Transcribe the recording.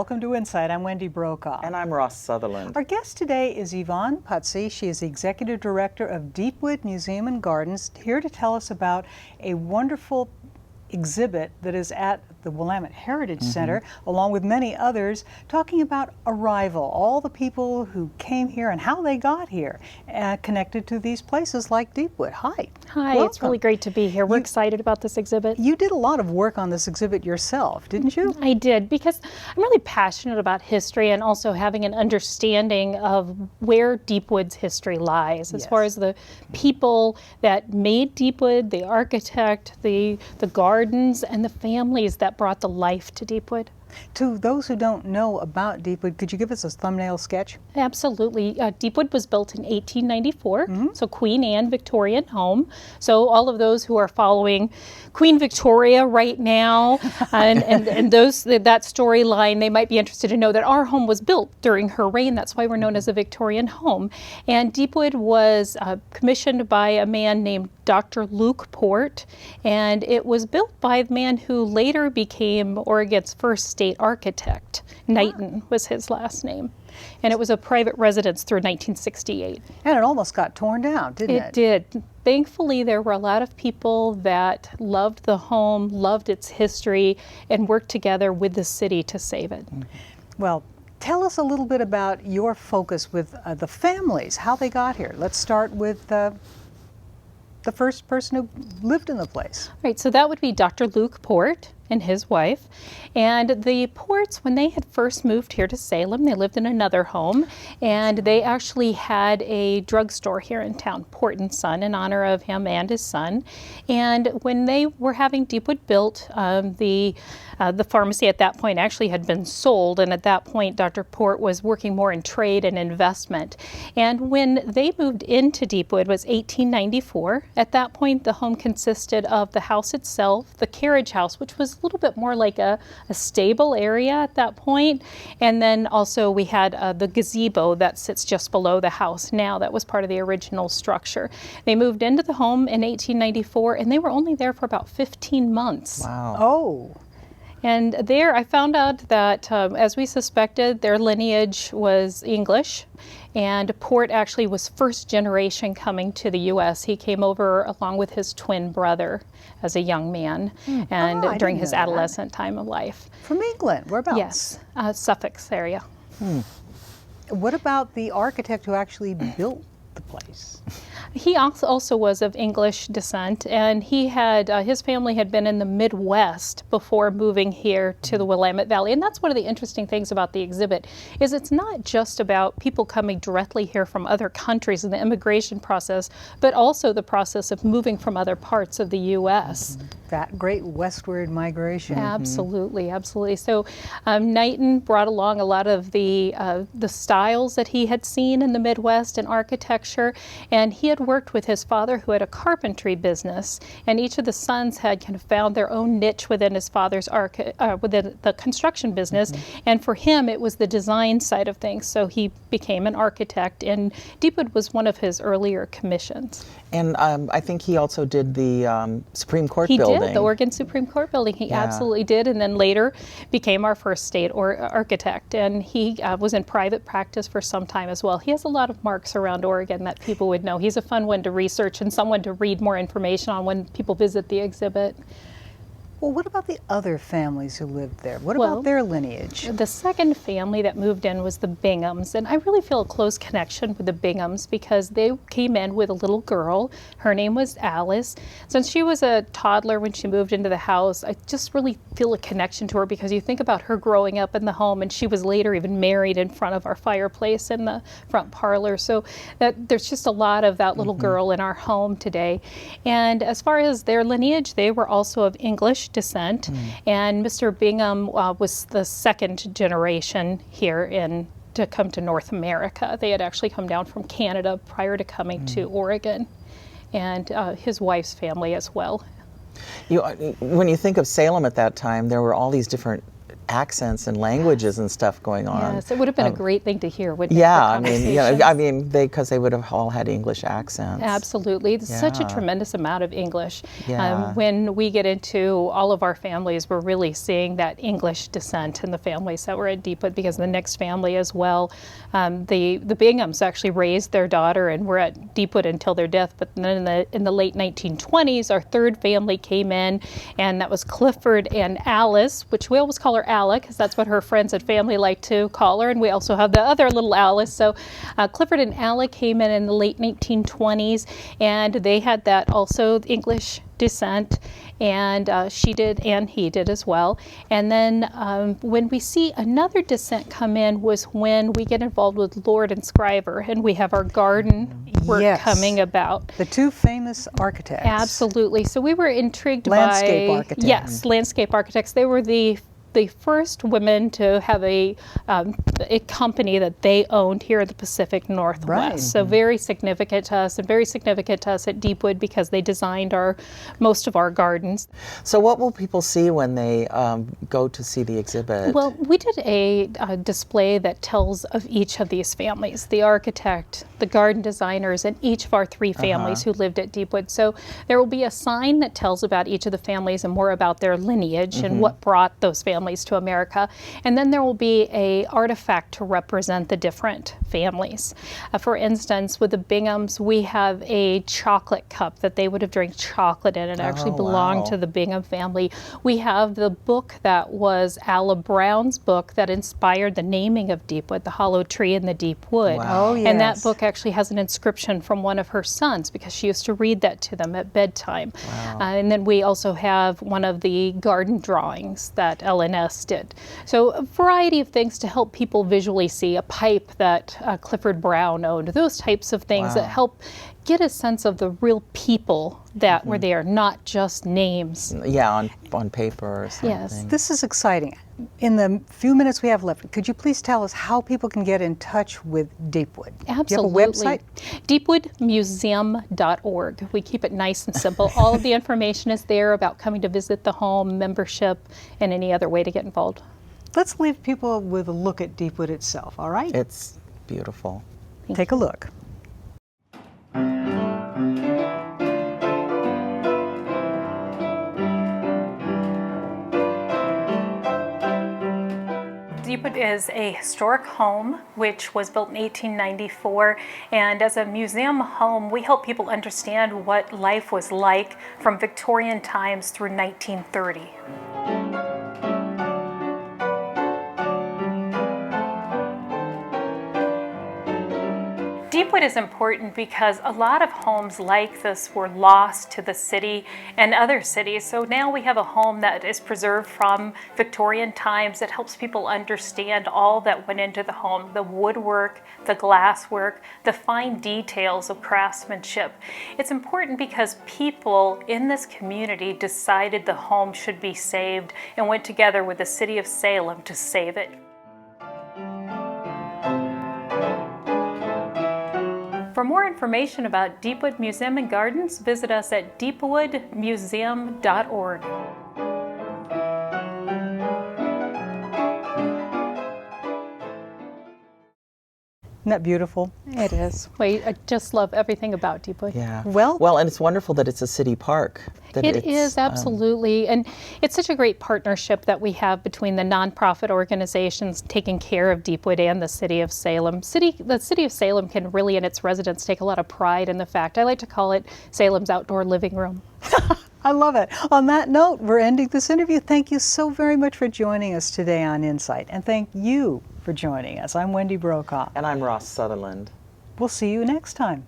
welcome to InSight. I'm Wendy Brokaw. And I'm Ross Sutherland. Our guest today is Yvonne Putsey. She is the Executive Director of Deepwood Museum and Gardens, here to tell us about a wonderful exhibit that is at the Willamette Heritage Center, along with many others, talking about arrival, all the people who came here and how they got here, connected to these places like Deepwood. Hi. Hi, Welcome. It's really great to be here. We're excited about this exhibit. You did a lot of work on this exhibit yourself, didn't you? I did, because I'm really passionate about history and also having an understanding of where Deepwood's history lies, as far as the people that made Deepwood, the architect, the gardens, and the families that brought the life to Deepwood. To those who don't know about Deepwood, could you give us a thumbnail sketch? Absolutely. Deepwood was built in 1894, so Queen Anne Victorian home. So all of those who are following Queen Victoria right now and those that storyline, they might be interested to know that our home was built during her reign. That's why we're known as a Victorian home. And Deepwood was commissioned by a man named Dr. Luke Port, and it was built by the man who later became Oregon's first state architect. Knighton was his last name. And it was a private residence through 1968. And it almost got torn down, didn't it? It did. Thankfully, there were a lot of people that loved the home, loved its history, and worked together with the city to save it. Well, tell us a little bit about your focus with the families, how they got here. Let's start with the first person who lived in the place. Right, so that would be Dr. Luke Port and his wife. And the Ports, when they had first moved here to Salem, they lived in another home, and they actually had a drugstore here in town, Port and Son, in honor of him and his son. And when they were having Deepwood built, the pharmacy at that point actually had been sold, and at that point Dr. Port was working more in trade and investment. And when they moved into Deepwood was 1894. At that point the home consisted of the house itself, the carriage house, which was a little bit more like a stable area at that point, and then also we had the gazebo that sits just below the house now. That was part of the original structure. They moved into the home in 1894, and they were only there for about 15 months. Wow. Oh. And there I found out that, as we suspected, their lineage was English, and Port actually was first generation coming to the U.S. He came over along with his twin brother as a young man, and during his adolescent time of life. From England, whereabouts? Yes, Suffolk area. What about the architect who actually built the place? He also was of English descent, and he had his family had been in the Midwest before moving here to the Willamette Valley. And that's one of the interesting things about the exhibit, is it's not just about people coming directly here from other countries in the immigration process, but also the process of moving from other parts of the U.S. That great westward migration. Absolutely, absolutely. So Knighton brought along a lot of the styles that he had seen in the Midwest in architecture, and he had worked with his father, who had a carpentry business, and each of the sons had kind of found their own niche within his father's within the construction business, and for him it was the design side of things. So he became an architect, and Deepwood was one of his earlier commissions. And I think he also did the Supreme Court building. He did, the Oregon Supreme Court building. He absolutely did, and then later became our first state architect. And he was in private practice for some time as well. He has a lot of marks around Oregon that people would know. He's a fun one to research and someone to read more information on when people visit the exhibit. Well, what about the other families who lived there? What about their lineage? The second family that moved in was the Binghams, and I really feel a close connection with the Binghams because they came in with a little girl. Her name was Alice. Since she was a toddler when she moved into the house, I just really feel a connection to her because you think about her growing up in the home, and she was later even married in front of our fireplace in the front parlor. So there's just a lot of that little girl in our home today. And as far as their lineage, they were also of English descent, and Mr. Bingham was the second generation here to come to North America. They had actually come down from Canada prior to coming to Oregon, and his wife's family as well. When you think of Salem at that time, there were all these different accents and languages and stuff going on. Yes, it would have been a great thing to hear, wouldn't it? Yeah, the I mean, conversations? because they would have all had English accents. Absolutely. It's such a Yeah. tremendous amount of English. Yeah. When we get into all of our families, we're really seeing that English descent in the families that were at Deepwood, because the next family as well, the Binghams actually raised their daughter and were at Deepwood until their death. But then in the late 1920s, our third family came in, and that was Clifford and Alice, which we always call her Ala, because that's what her friends and family like to call her. And we also have the other little Alice. So Clifford and Ala came in the late 1920s, and they had that also English descent, and she did and he did as well. And then when we see another descent come in was when we get involved with Lord and Scriver, and we have our garden work Yes. coming about. The two famous architects. Absolutely. So we were intrigued Landscape by architects. yes, landscape architects. They were the first women to have a company that they owned here in the Pacific Northwest. Right. So very significant to us, and very significant to us at Deepwood, because they designed most of our gardens. So what will people see when they go to see the exhibit? Well, we did a display that tells of each of these families, the architect, the garden designers, and each of our three families who lived at Deepwood. So there will be a sign that tells about each of the families and more about their lineage and what brought those families to America. And then there will be a artifact to represent the different families. For instance, with the Binghams, we have a chocolate cup that they would have drank chocolate in. It actually belonged wow. to the Bingham family. We have the book that was Ala Brown's book that inspired the naming of Deepwood, the hollow tree in the deep wood. Wow. Oh, And that yes. book actually has an inscription from one of her sons, because she used to read that to them at bedtime. And then we also have one of the garden drawings that LNS did. So a variety of things to help people visually see, a pipe that Clifford Brown owned, those types of things that help get a sense of the real people that were there, not just names. Yeah, on paper or something. Yes. This is exciting. In the few minutes we have left, could you please tell us how people can get in touch with Deepwood? Absolutely. Do you have a website? Deepwoodmuseum.org. We keep it nice and simple. All of the information is there about coming to visit the home, membership, and any other way to get involved. Let's leave people with a look at Deepwood itself, all right? It's beautiful. Take a look. Deepwood is a historic home which was built in 1894, and as a museum home we help people understand what life was like from Victorian times through 1930. Deepwood is important because a lot of homes like this were lost to the city and other cities. So now we have a home that is preserved from Victorian times that helps people understand all that went into the home, the woodwork, the glasswork, the fine details of craftsmanship. It's important because people in this community decided the home should be saved and went together with the city of Salem to save it. For more information about Deepwood Museum and Gardens, visit us at deepwoodmuseum.org. Isn't that beautiful? It is. I just love everything about Deepwood. Yeah. Well- and it's wonderful that it's a city park. That It it's, is, absolutely. And it's such a great partnership that we have between the nonprofit organizations taking care of Deepwood and the City of Salem. The City of Salem can really, and its residents, take a lot of pride in the fact. I like to call it Salem's outdoor living room. I love it. On that note, we're ending this interview. Thank you so very much for joining us today on InSight. And thank you for joining us. I'm Wendy Brokaw. And I'm Ross Sutherland. We'll see you next time.